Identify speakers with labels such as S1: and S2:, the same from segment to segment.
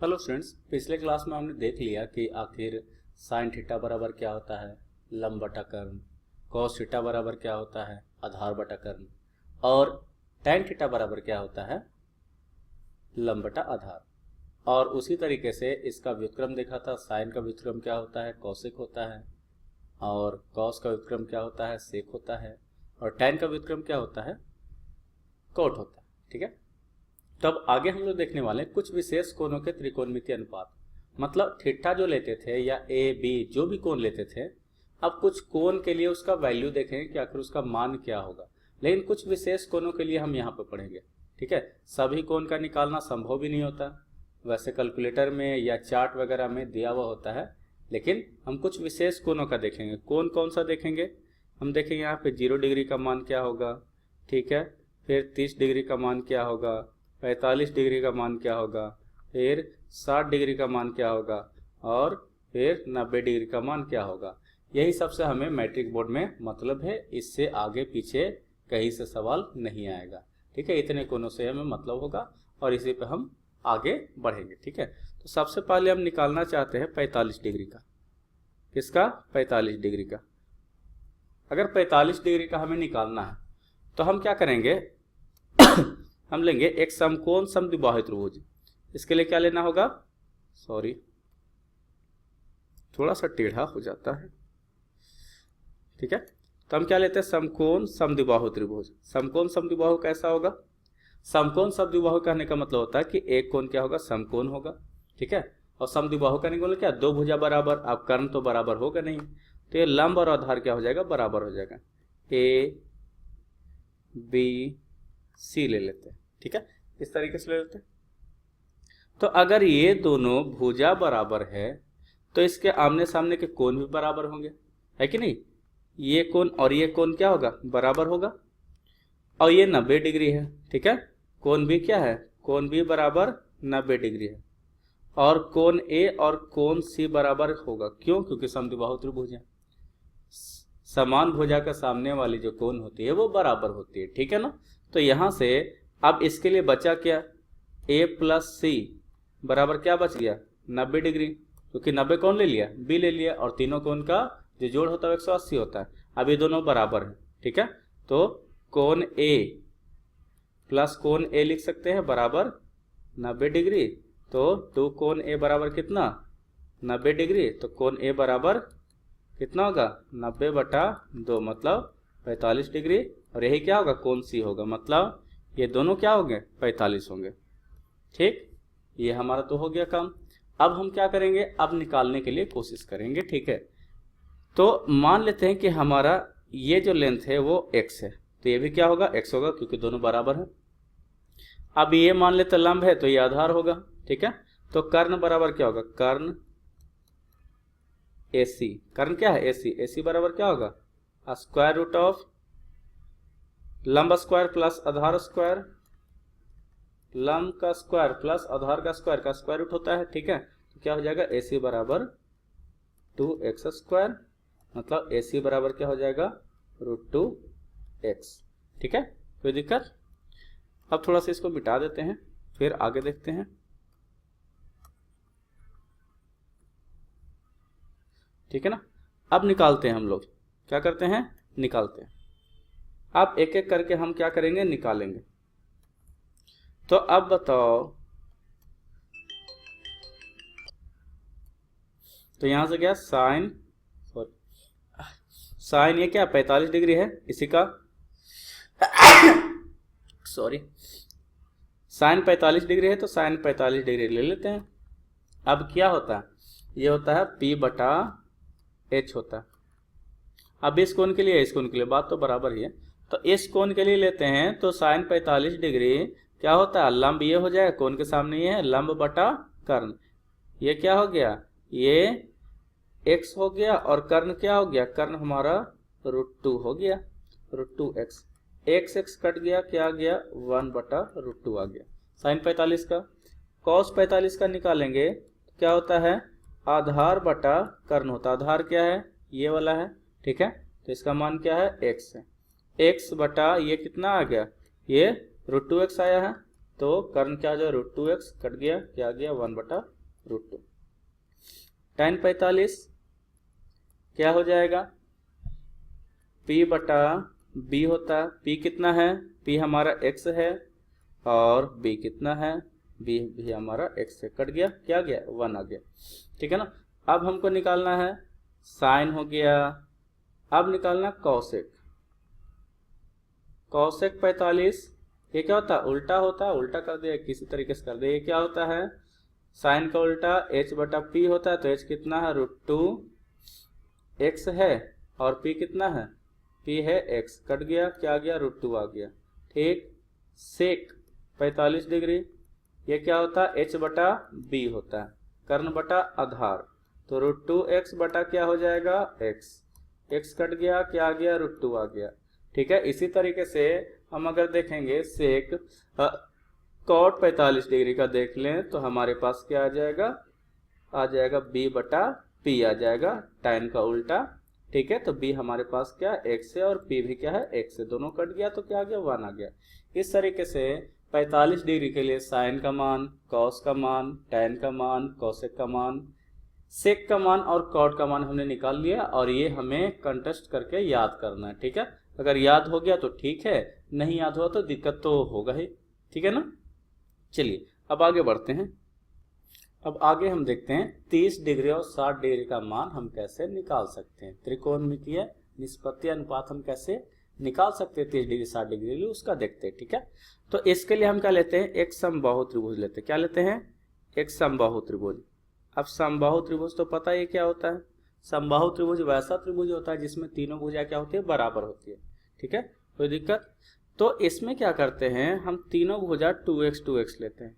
S1: Hello students, पिछले class में हमने देख लिया कि आखिर साइन थीटा बराबर क्या होता है, लंब बटा कर्ण। कॉस थीटा बराबर क्या होता है, आधार बटा कर्ण। और टैन थीटा बराबर क्या होता है, लंब बटा आधार। और उसी तरीके से इसका व्युत्क्रम देखा था। साइन का व्युत्क्रम क्या होता है, कौशिक होता है। और कॉस का व्युत्क्रम क्या होता है, सेक होता है। और टैन का व्युत्क्रम क्या होता है, कोट होता है। ठीक है, तब आगे हम लोग देखने वाले हैं कुछ विशेष कोणों के त्रिकोणमितीय अनुपात। मतलब थीटा जो लेते थे या ए बी जो भी कोण लेते थे, अब कुछ कोण के लिए उसका वैल्यू देखेंगे कि आखिर उसका मान क्या होगा। लेकिन कुछ विशेष कोणों के लिए हम यहाँ पे पढ़ेंगे। ठीक है, सभी कोण का निकालना संभव भी नहीं होता। वैसे कैलकुलेटर में या चार्ट वगैरह में दिया हुआ होता है, लेकिन हम कुछ विशेष कोणों का देखेंगे। कौन कौन सा देखेंगे, हम देखेंगे यहाँ पे 0 डिग्री का मान क्या होगा। ठीक है, फिर 30 डिग्री का मान क्या होगा, 45 डिग्री का मान क्या होगा, फिर 60 डिग्री का मान क्या होगा, और फिर 90 डिग्री का मान क्या होगा। यही सबसे हमें मैट्रिक बोर्ड में मतलब है, इससे आगे पीछे कहीं से सवाल नहीं आएगा। ठीक है, इतने कोणों से हमें मतलब होगा और इसी पे हम आगे बढ़ेंगे। ठीक है, तो सबसे पहले हम निकालना चाहते हैं 45 डिग्री का। किसका, 45 डिग्री का। अगर 45 डिग्री का हमें निकालना है तो हम क्या करेंगे हम लेंगे एक समकोण समद्विबाहु त्रिभुज। इसके लिए क्या लेना होगा, सॉरी थोड़ा सा टेढ़ा हो जाता है। ठीक है, तो हम क्या लेते हैं, समकोण समद्विबाहु त्रिभुज। समकोण समद्विबाहु कैसा होगा, समकोण समद्विबाहु कहने का मतलब होता है कि एक कोण क्या होगा, समकोण होगा। ठीक है, और समद्विबाहु कहने का मतलब क्या, दो भुजा बराबर। अब कर्ण तो बराबर होगा नहीं, तो ये लंब और आधार क्या हो जाएगा, बराबर हो जाएगा। ए बी सी ले लेते हैं। ठीक है, इस तरीके से ले लेते हैं। तो अगर ये दोनों भुजा बराबर है तो इसके आमने सामने के कोण भी बराबर होंगे, है कि नहीं। ये कोण और ये कोण क्या होगा, बराबर होगा। और ये 90 डिग्री है। ठीक है, कोण भी क्या है, कोण भी बराबर 90 डिग्री है। और कोण ए और कोण सी बराबर होगा। क्यों, क्योंकि समद्विबाहु त्रिभुज है। समान भुजा का सामने वाली जो कोण होती है वो बराबर होती है। ठीक है ना, तो यहां से अब इसके लिए बचा क्या, a प्लस सी बराबर क्या बच गया, 90 डिग्री। क्योंकि 90 कौन ले लिया, b ले लिया, और तीनों कोण का जो जोड़ होता है 180 होता है। अब ये दोनों बराबर है। ठीक है, तो कोण a प्लस कोण a लिख सकते हैं बराबर 90 डिग्री। तो 2 कोण a बराबर कितना, 90 डिग्री। तो कोण a बराबर कितना होगा, 90/2 मतलब 45 डिग्री। और यही क्या होगा, कोण सी होगा, मतलब ये दोनों क्या होंगे, 45 होंगे। ठीक, ये हमारा तो हो गया काम। अब हम क्या करेंगे, अब निकालने के लिए कोशिश करेंगे। ठीक है, तो मान लेते हैं कि हमारा ये जो लेंथ है वो x है, तो ये भी क्या होगा, x होगा, क्योंकि दोनों बराबर है। अब ये मान लेते लंब है तो ये आधार होगा। ठीक है, तो कर्ण बराबर क्या होगा, कर्ण AC। कर्ण क्या है, AC। AC बराबर क्या होगा, स्क्वायर रूट ऑफ लंब स्क्वायर प्लस आधार स्क्वायर। लंब का स्क्वायर प्लस आधार का स्क्वायर रूट होता है। ठीक है, तो क्या हो जाएगा, AC बराबर 2x स्क्वायर। मतलब AC बराबर क्या हो जाएगा, √2x। ठीक है, कोई दिक्कत। अब थोड़ा सा इसको मिटा देते हैं, फिर आगे देखते हैं। ठीक है ना, अब निकालते हैं हम लोग, क्या करते हैं, निकालते हैं। अब एक एक करके हम क्या करेंगे, निकालेंगे। तो अब बताओ, तो यहां से क्या, साइन ये क्या 45 डिग्री है, इसी का सॉरी साइन 45 डिग्री है, तो साइन 45 डिग्री ले लेते हैं। अब क्या होता है, ये होता है P/H होता है। अब इस कोण के लिए, इस कोण के लिए बात तो बराबर ही है। तो इस कोण के लिए लेते हैं तो साइन 45 डिग्री क्या होता है, लंब ये हो जाएगा, कोण के सामने ये है, लंब बटा कर्ण। ये क्या हो गया, ये x हो गया, और कर्ण क्या हो गया, कर्ण हमारा √2 हो गया, √2x। x कट गया, क्या आ गया, 1/√2 आ गया। साइन 45 का, कॉस 45 का निकालेंगे तो क्या होता है, आधार बटा कर्ण होता है। आधार क्या है, ये वाला है। ठीक है, तो इसका मान क्या है, x है। x बटा ये कितना आ गया, ये √2x आया है। तो कर्ण क्या हो जाएगा √2x, कट गया, क्या आ गया 1/√2। tan 45 क्या हो जाएगा, p/b होता है। p कितना है, p हमारा x है और b कितना है, b भी हमारा x है, कट गया, क्या आ गया 1 आ गया, ठीक है ना। अब हमको निकालना है साइन हो गया, अब निकालना कोसेक। कोसेक 45 ये क्या होता है, उल्टा होता है, उल्टा कर दे किसी तरीके से कर दे। ये क्या होता है, साइन का उल्टा h/p होता है, तो h कितना है √2x है और p कितना है, p है x, कट गया, क्या आ गया √2 आ गया, ठीक। सेक 45 डिग्री ये क्या होता है, h/b होता है, कर्ण बटा आधार, तो √2x बटा क्या हो जाएगा x, x कट गया, क्या आ गया √2 आ गया, ठीक है। इसी तरीके से हम अगर देखेंगे सेक कॉट 45 डिग्री का देख लें तो हमारे पास क्या आ जाएगा b/p आ जाएगा, tan का उल्टा, ठीक है। तो b हमारे पास क्या x है और p भी क्या है x है, दोनों कट गया तो क्या आ गया 1 आ गया। इस तरीके से 45 डिग्री के लिए साइन का मान, कॉस का मान, tan का मान, कोसेक का मान, सेक का मान और कॉट का मान हमने निकाल लिया और ये हमें कंटेस्ट करके याद करना है, ठीक है। अगर याद हो गया तो ठीक है, नहीं याद हुआ तो दिक्कत तो होगा ही, ठीक है ना। चलिए अब आगे बढ़ते हैं। अब आगे हम देखते हैं 30 डिग्री और 60 डिग्री का मान हम कैसे निकाल सकते हैं, त्रिकोणमितीय निष्पत्ति अनुपात हम कैसे निकाल सकते हैं 30 डिग्री 60 डिग्री के लिए, उसका देखते हैं, ठीक है। तो इसके लिए हम क्या लेते हैं, एक समबाहु त्रिभुज लेते हैं। क्या लेते हैं, एक समबाहु त्रिभुज। अब समबाहु त्रिभुज तो पता है क्या होता है, समबाहु त्रिभुज वैसा त्रिभुज होता है जिसमें तीनों भुजा क्या होती है, बराबर होती है, ठीक है, कोई दिक्कत। तो इसमें क्या करते हैं, हम तीनों भुजा 2x लेते हैं।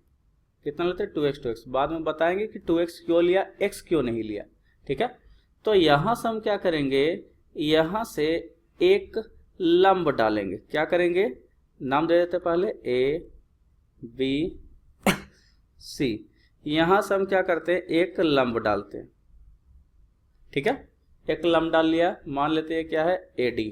S1: कितना लेते हैं 2x। बाद में बताएंगे कि 2x क्यों लिया, x क्यों नहीं लिया, ठीक है। तो यहां से हम क्या करेंगे, यहां से एक लंब डालेंगे। क्या करेंगे, नाम दे देते पहले ABC, यहां से हम क्या करते हैं एक लंब डालते हैं, ठीक है। एक लंब डाल लिया, मान लेते हैं क्या है AD,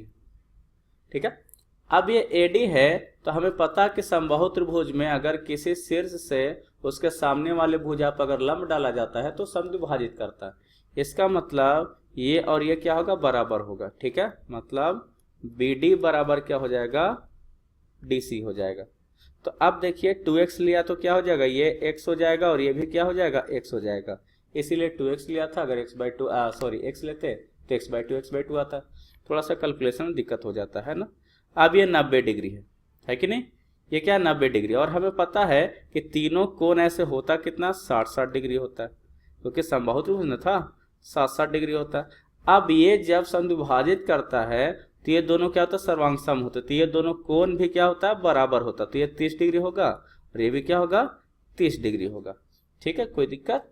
S1: ठीक है। अब ये AD है तो हमें पता कि समबाहु त्रिभुज में अगर किसी शीर्ष से उसके सामने वाले भुजा पर अगर लंब डाला जाता है तो समद्विभाजित करता है। इसका मतलब ये और ये क्या होगा, बराबर होगा, ठीक है। मतलब BD बराबर क्या हो जाएगा, DC हो जाएगा। तो अब देखिए 2x लिया तो क्या हो जाएगा, ये x हो जाएगा और ये भी क्या हो जाएगा, x हो जाएगा। इसीलिए 2x लिया था, अगर x लेते तो x/2 आता। थोड़ा सा कैलकुलेशन में दिक्कत हो जाता है ना। अब ये 90 डिग्री है कि नहीं, ये क्या 90 डिग्री, और हमें पता है कि तीनों कोण ऐसे होता कितना 60-60 डिग्री होता है, क्योंकि समबाहु त्रिभुज में था 60-60 डिग्री होता है। अब ये जब समद्विभाजित करता है तो ये दोनों क्या होता है, सर्वांग सम होते, तो ये दोनों कोण भी क्या होता है, बराबर होता, तो ये 30 डिग्री होगा और ये भी क्या होगा 30 डिग्री होगा, ठीक है, कोई दिक्कत।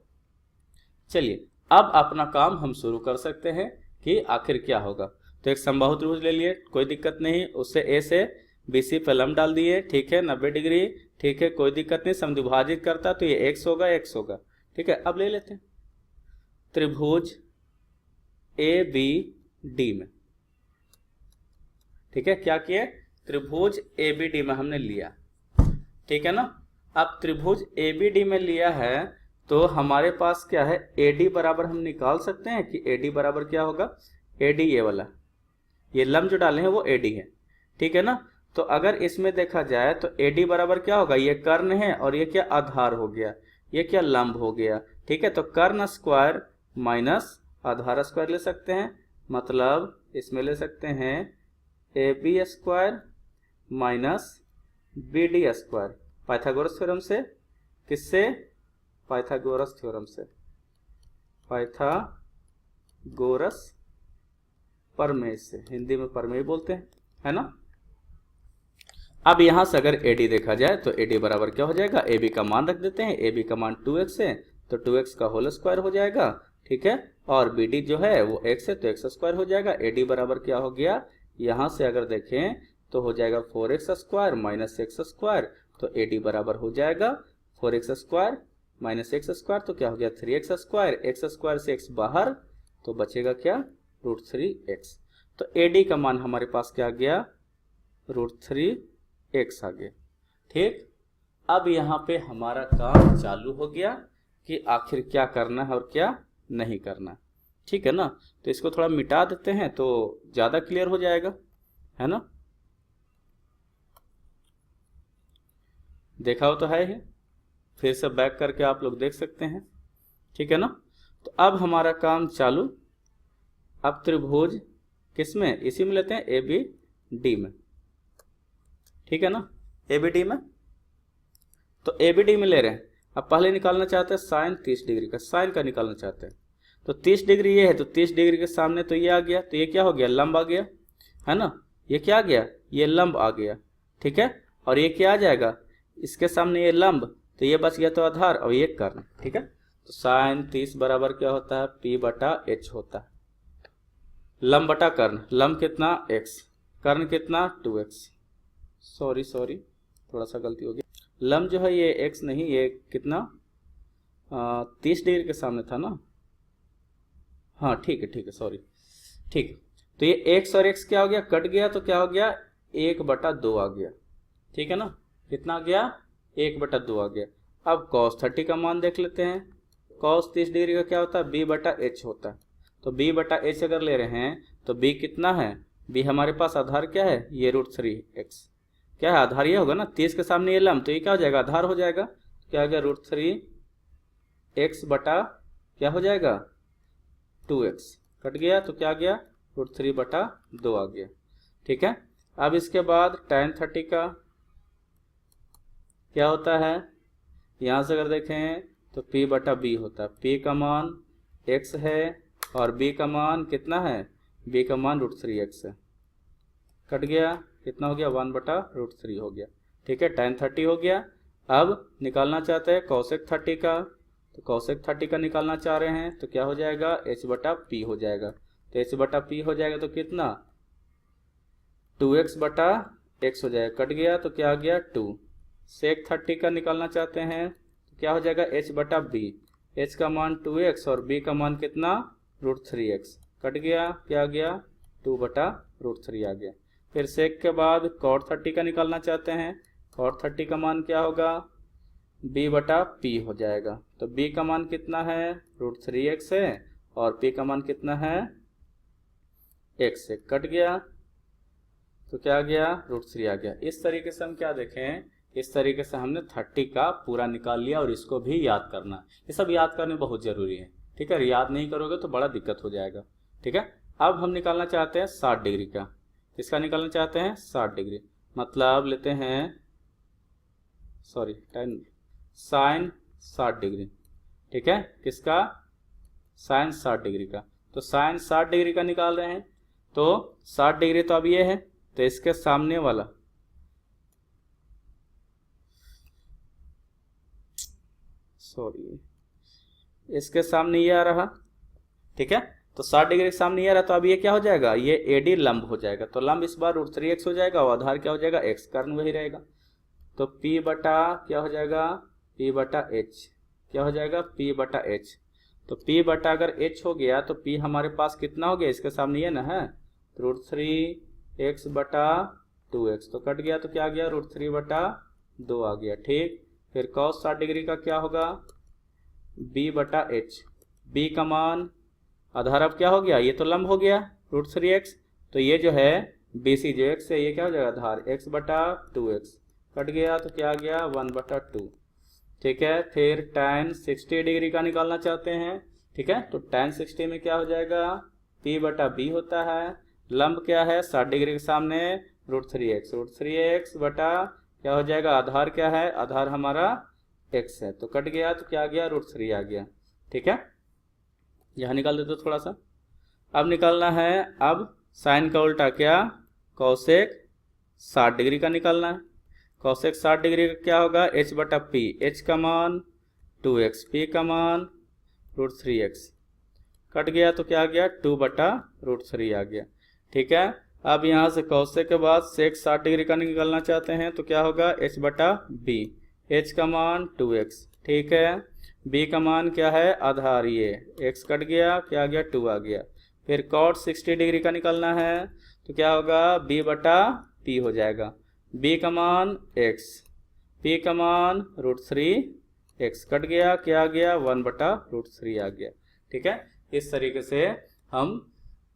S1: चलिए अब अपना काम हम शुरू कर सकते हैं कि आखिर क्या होगा। तो एक समबाहु त्रिभुज ले लिए, कोई दिक्कत नहीं, उससे A से BC पे लंब डाल दिए, ठीक है 90 डिग्री, ठीक है कोई दिक्कत नहीं, समद्विभाजित करता तो ये x होगा, ठीक है। अब ले लेते हैं त्रिभुज ABD में, ठीक है, क्या किए त्रिभुज ABD में हमने लिया, ठीक है ना। अब त्रिभुज ABD में लिया है तो हमारे पास क्या है, AD बराबर हम निकाल सकते हैं कि AD बराबर क्या होगा, AD ये वाला, ये लंब जो डाले हैं वो AD है, ठीक है ना। तो अगर इसमें देखा जाए तो AD बराबर क्या होगा, ये कर्ण है और ये क्या आधार हो गया, ये क्या लंब हो गया, ठीक है। तो कर्ण स्क्वायर माइनस आधार स्क्वायर ले सकते हैं, मतलब इसमें ले सकते हैं AB square minus BD square, Pythagoras theorem से, किससे, पाइथागोरस थ्योरम से, पाइथागोरस प्रमेय से, हिंदी में प्रमेय बोलते हैं, है ना। अब यहां से अगर AD देखा जाए तो AD बराबर क्या हो जाएगा, AB का मान रख देते हैं, AB का मान 2x है तो 2x का होल स्क्वायर हो जाएगा, ठीक है। और BD जो है वो x है तो x स्क्वायर हो जाएगा। AD बराबर क्या हो गया, यहां से अगर देखें तो हो जाएगा 4x square minus x square, तो AD बराबर हो जाएगा 4x square minus x square, तो क्या हो गया 3x स्क्वायर, x स्क्वायर से x बाहर तो बचेगा क्या √3x। तो AD का मान हमारे पास क्या आ गया, √3x आ गया, ठीक। अब यहाँ पे हमारा काम चालू हो गया कि आखिर क्या करना है और क्या नहीं करना, ठीक है ना। तो इसको थोड़ा मिटा देते हैं तो ज़्यादा क्लियर हो जाएगा, है ना। देखा हो तो है ही, फिर से बैक करके आप लोग देख सकते हैं, ठीक है ना। तो अब हमारा काम चालू। अब त्रिभुज किसमें, इसी में लेते हैं, ए बी डी में, ठीक है ना, ए बी डी में। तो ए बी डी में ले रहे हैं। अब पहले निकालना चाहते हैं साइन 30 डिग्री का, साइन का निकालना चाहते हैं। तो 30 डिग्री ये है, तो 30 डिग्री के सामने तो ये आ गया, तो ये क्या हो गया, लंब आ गया, है ना। ये क्या आ गया, ये लंब आ गया, ठीक है। और ये क्या आ जाएगा, इसके सामने ये लंब, तो ये बच गया तो आधार, और ये कर्ण, ठीक है। तो साइन 30 बराबर क्या होता है, पी बटा एच होता है। लंब बटा कर्ण, लंब कितना x, कर्ण कितना 2x, सॉरी थोड़ा सा गलती हो गया। लंब जो है ये x नहीं, ये कितना 30 डिग्री के सामने था ना, हाँ ठीक है सॉरी, ठीक है। तो ये x और x क्या हो गया, कट गया, तो क्या हो गया, 1/2 आ गया, ठीक है ना। कितना आ गया, 1/2 आ गया। अब cos 30 का मान देख लेते हैं। cos 30 डिग्री का क्या होता है, b/h होता है। तो b/h अगर ले रहे हैं तो b कितना है, b हमारे पास आधार क्या है, ये √3x, क्या है आधार, ये होगा ना, 30 के सामने ये लंब, तो ये क्या हो जाएगा, आधार हो जाएगा। क्या हो गया, √3x बटा क्या हो जाएगा, 2x, कट गया, तो क्या आ गया, √3/2 आ गया, ठीक है। अब इसके बाद tan 30 का क्या होता है, यहाँ से अगर देखें तो p/b होता है। p का मान x है और b का मान कितना है, b का मान √3x है, कट गया, कितना हो गया, 1/√3 हो गया, ठीक है। tan 30 हो गया। अब निकालना चाहते हैं cosec 30 का, तो cosec 30 का निकालना चाह रहे हैं, तो क्या हो जाएगा, h/p हो जाएगा। तो h/p हो जाएगा तो कितना, 2x/x हो जाएगा, कट गया, तो क्या आ गया 2। sec 30 का निकालना चाहते हैं तो क्या हो जाएगा, h/b, h का मान 2x और b का मान कितना, √3x, कट गया, क्या आ गया, 2/√3 आ गया। फिर sec के बाद cot 30 का निकालना चाहते हैं, cot 30 का मान क्या होगा, b/p हो जाएगा। तो b का मान कितना है, √3x है, और p का मान कितना है, x है, कट गया, तो क्या आ गया, √3 आ गया। इस तरीके से हम क्या देखें, इस तरीके से हमने 30 का पूरा निकाल लिया, और इसको भी याद करना, ये सब याद करने बहुत ज़रूरी है, ठीक है। याद नहीं करोगे तो बड़ा दिक्कत हो जाएगा, ठीक है। अब हम निकालना चाहते हैं 60 डिग्री का, किसका निकालना चाहते हैं, 60 डिग्री, मतलब लेते हैं, सॉरी साइन 60 डिग्री, ठीक है, किसका, साइन 60 डिग्री का। तो साइन 60 डिग्री का निकाल रहे हैं, तो 60 डिग्री तो अब ये है, तो इसके सामने वाला, सॉरी इसके सामने ये आ रहा, ठीक है। तो 60 डिग्री के सामने ये आ रहा, तो अब ये क्या हो जाएगा, ये AD लंब हो जाएगा। तो लंब इस बार √3x हो जाएगा, और आधार क्या हो जाएगा, x, कर्ण वही रहेगा। तो p बटा क्या हो जाएगा, p/h, क्या हो जाएगा, p/h। तो p बटा अगर h हो गया तो p हमारे पास कितना हो गया, इसके सामने ये ना है, √3x/2x, तो कट गया, तो क्या आ गया, √3/2 आ गया, ठीक। फिर cos 60 डिग्री का क्या होगा, b/h, b का मान आधार अब क्या हो गया, ये तो लंब हो गया √3x, तो ये जो है BC जो x है, ये क्या हो जाएगा, आधार x/2x, कट गया, तो क्या आ गया, 1/2, ठीक है। फिर tan 60 डिग्री का निकालना चाहते हैं, ठीक है। तो tan 60 में क्या हो जाएगा, p/b होता है, लंब क्या है 60 डिग्री के सामने √3x बटा क्या हो जाएगा, आधार क्या है, आधार हमारा x है, तो कट गया, तो क्या आ गया, √3 आ गया, ठीक है। यहाँ निकाल देते थोड़ा सा। अब निकालना है, अब साइन का उल्टा क्या, cosec 60 डिग्री का निकालना है। cosec 60 डिग्री का क्या होगा, h/p, h का मान 2x, p का मान √3x, कट गया, तो क्या आ गया, 2/√3 आ गया, ठीक है। अब यहाँ से cosec के बाद sec 60 डिग्री का निकालना चाहते हैं, तो क्या होगा, h/b, h का मान 2x, ठीक है, b का मान क्या है, आधार ये x, कट गया, क्या आ गया, 2 आ गया। फिर cot 60 डिग्री का निकालना है, तो क्या होगा, b/p हो जाएगा, b का मान x, p का मान √3x कट गया, क्या आ गया 1/√3 आ गया। ठीक है, इस तरीके से हम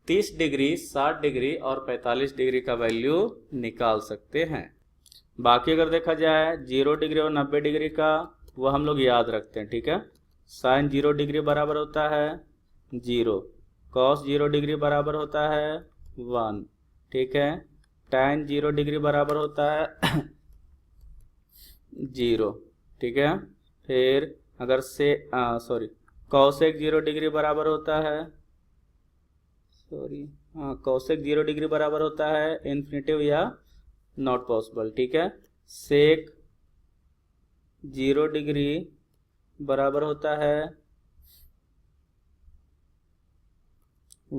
S1: 30 डिग्री, 60 डिग्री और 45 डिग्री का वैल्यू निकाल सकते हैं। बाकी अगर देखा जाए 0 डिग्री और 90 डिग्री का, वह हम लोग याद रखते हैं। ठीक है, साइन 0 डिग्री बराबर होता है 0, कॉस 0 डिग्री बराबर होता है 1। ठीक है, tan 0 डिग्री बराबर होता है 0। ठीक है, फिर अगर से कॉसेक 0 डिग्री बराबर होता है कॉसेक 0 डिग्री बराबर होता है इन्फिनेटिव या नॉट पॉसिबल। ठीक है, सेक 0 डिग्री बराबर होता है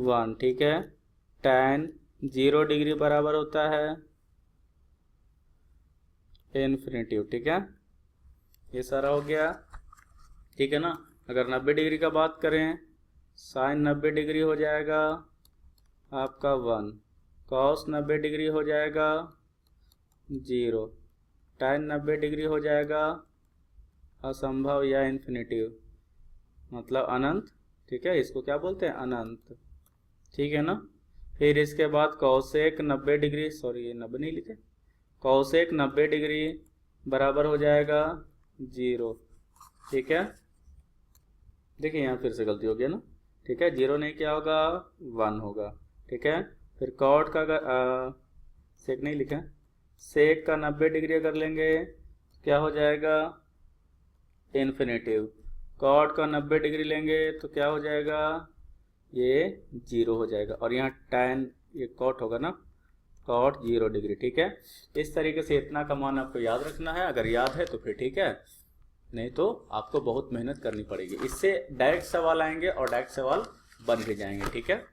S1: 1। ठीक है, tan 0 डिग्री बराबर होता है इन्फिनेटिव। ठीक है, ये सारा हो गया। ठीक है ना, अगर 90 डिग्री का बात करें, साइन 90 डिग्री हो जाएगा आपका 1, कॉस 90 डिग्री हो जाएगा 0, tan 90 डिग्री हो जाएगा असंभव या इन्फिनेटिव, मतलब अनंत। ठीक है, इसको क्या बोलते हैं, अनंत। ठीक है ना, फिर इसके बाद कॉसेक 90 डिग्री, ये 90 नहीं लिखे, कॉसेक 90 डिग्री बराबर हो जाएगा 0। ठीक है, देखिए यहाँ फिर से गलती हो गया ना। ठीक है, 0 नहीं, क्या होगा 1 होगा। ठीक है, फिर कॉट का सेक नहीं लिखा, सेक का 90 डिग्री अगर लेंगे क्या हो जाएगा इन्फिनेटिव, कॉट का 90 डिग्री लेंगे तो क्या हो जाएगा, ये 0 हो जाएगा। और यहाँ tan, ये कॉट होगा ना, कॉट 0 डिग्री। ठीक है, इस तरीके से इतना का मान आपको याद रखना है। अगर याद है तो फिर ठीक है, नहीं तो आपको बहुत मेहनत करनी पड़ेगी। इससे डायरेक्ट सवाल आएंगे और डायरेक्ट सवाल बन भी जाएंगे। ठीक है।